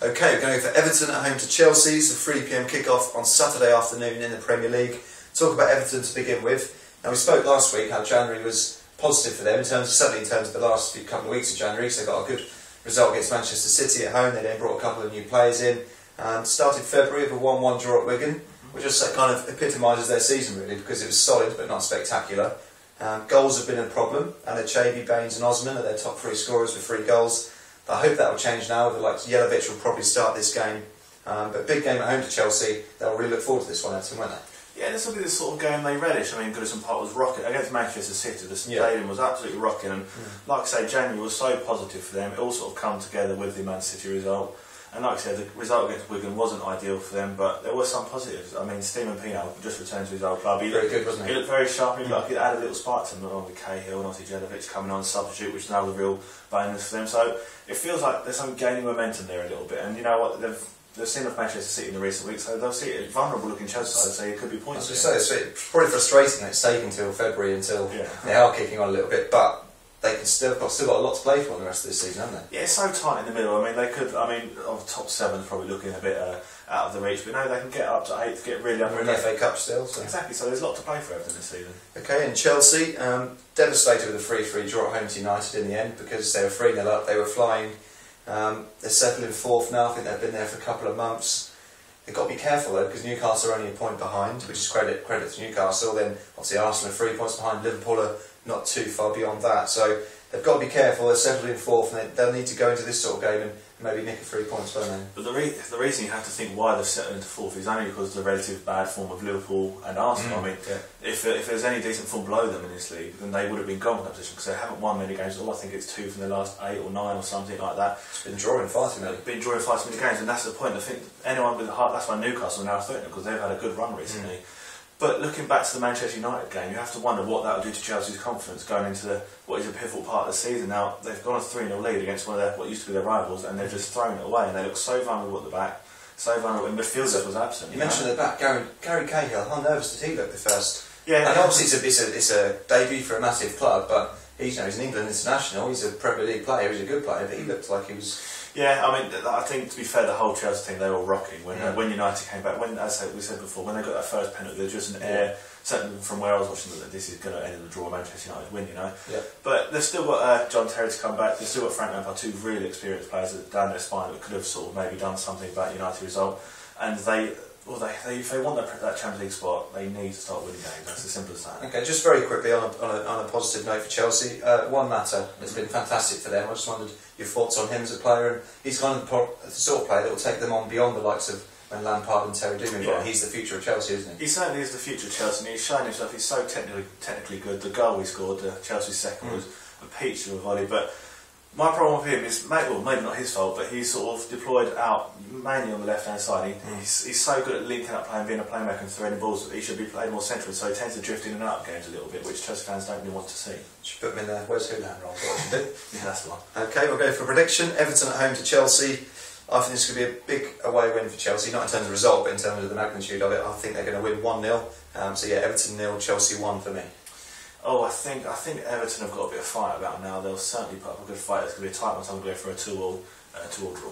Okay, we're going for Everton at home to Chelsea. It's a 3 PM kick-off on Saturday afternoon in the Premier League. Talk about Everton to begin with. Now, we spoke last week how January was positive for them, certainly in terms of the last couple of weeks of January, so they got a good result against Manchester City at home. They then brought a couple of new players in. Started February with a 1-1 draw at Wigan, which just kind of epitomises their season really, because it was solid but not spectacular. Goals have been a problem, and Achabi, Baines and Osman are their top 3 scorers with 3 goals. But I hope that will change now. The likes of Jelovic will probably start this game. But big game at home to Chelsea. They'll really look forward to this one, Everton, won't they? Yeah, this will be the sort of game they relish. I mean, Goodison Park was rocking against Manchester City. The stadium was absolutely rocking, and like I say, January was so positive for them. It all sort of come together with the Man City result. And like I said, the result against Wigan wasn't ideal for them, but there were some positives. I mean, Stephen Pino just returned to his old club. He looked good, wasn't he? He looked very sharp. He looked like he had a little spark to him, along with Cahill and obviously Jelovic coming on substitute, which is now the real bonus for them. So it feels like there's some gaining momentum there a little bit. And you know what? They've seen off Manchester City in the recent weeks, so they'll see it. Vulnerable looking Chelsea side, so it could be points. I was going to say, it's probably frustrating that it's taken until February until they are kicking on a little bit, but they can still got a lot to play for in the rest of this season, haven't they? Yeah, it's so tight in the middle. I mean, they could. I mean, top 7 is probably looking a bit out of the reach, but no, they can get up to 8th, get really up. We're in the FA Cup still, so exactly. So there's a lot to play for Everton this season. Okay, and Chelsea devastated with a 3-3 draw at home to United in the end because they were 3-0 up. They were flying. They're settled in 4th now. I think they've been there for a couple of months. They've got to be careful though, because Newcastle are only a point behind, which is credit to Newcastle. Then obviously Arsenal are 3 points behind. Liverpool are not too far beyond that. So they've got to be careful. They're settled in 4th, and they'll need to go into this sort of game and maybe nick a 3 points, won't they? But the reason you have to think why they've settled into 4th is only because of the relative bad form of Liverpool and Arsenal. I mean, if there's any decent form below them in this league, then they would have been gone in that position, because they haven't won many games at all. I think it's 2 from the last 8 or 9 or something like that. It's been drawing far too many. Been drawing far too many games, and that's the point. I think anyone with a heart, that's why Newcastle are now threatening, because they've had a good run recently. But looking back to the Manchester United game, you have to wonder what that will do to Chelsea's confidence going into what is a pivotal part of the season. Now, they've gone a 3-0 lead against one of what used to be their rivals, and they've just thrown it away, and they look so vulnerable at the back, so vulnerable. And midfield was absent. You mentioned at the back, Gary Cahill, how nervous did he look the first? Yeah, and obviously it's a debut for a massive club, but he's an England international, he's a Premier League player, he's a good player, but he looked like he was... Yeah, I mean, I think to be fair, the whole Chelsea team, they were rocking when United came back. As we said before, when they got that first penalty, there was just an air, certainly from where I was watching, that this is going to end in the draw. Manchester United win, you know. Yeah. But they've still got John Terry to come back. They've still got Frank Lampard, 2 really experienced players down their spine that could have sort of maybe done something about United result. And if they want that Champions League spot, they need to start winning games. That's as simple as that. Okay, just very quickly on a positive note for Chelsea, Juan Mata has been fantastic for them. I just wondered your thoughts on him as a player, and he's kind of the sort of player that will take them on beyond the likes of when Lampard and Terry do move on. He's the future of Chelsea, isn't he? He certainly is the future of Chelsea, and he's shown himself. He's so technically good. The goal he scored, Chelsea's second, was a peach of a volley, but my problem with him is, well, maybe not his fault, but he's sort of deployed out mainly on the left-hand side. He's so good at linking up play and being a playmaker and throwing balls that he should be played more central, so he tends to drift in and out of games a little bit, which Chelsea fans don't really want to see. Should put him in there. Where's Houlihan role? Yeah, that's the one. Okay, we'll go for a prediction. Everton at home to Chelsea. I think this could be a big away win for Chelsea, not in terms of result, but in terms of the magnitude of it. I think they're going to win 1-0. So yeah, Everton 0, Chelsea 1 for me. Oh, I think Everton have got a bit of fight about them now. They'll certainly put up a good fight. It's going to be a tight one, so I'm going to go for a 2-2 draw.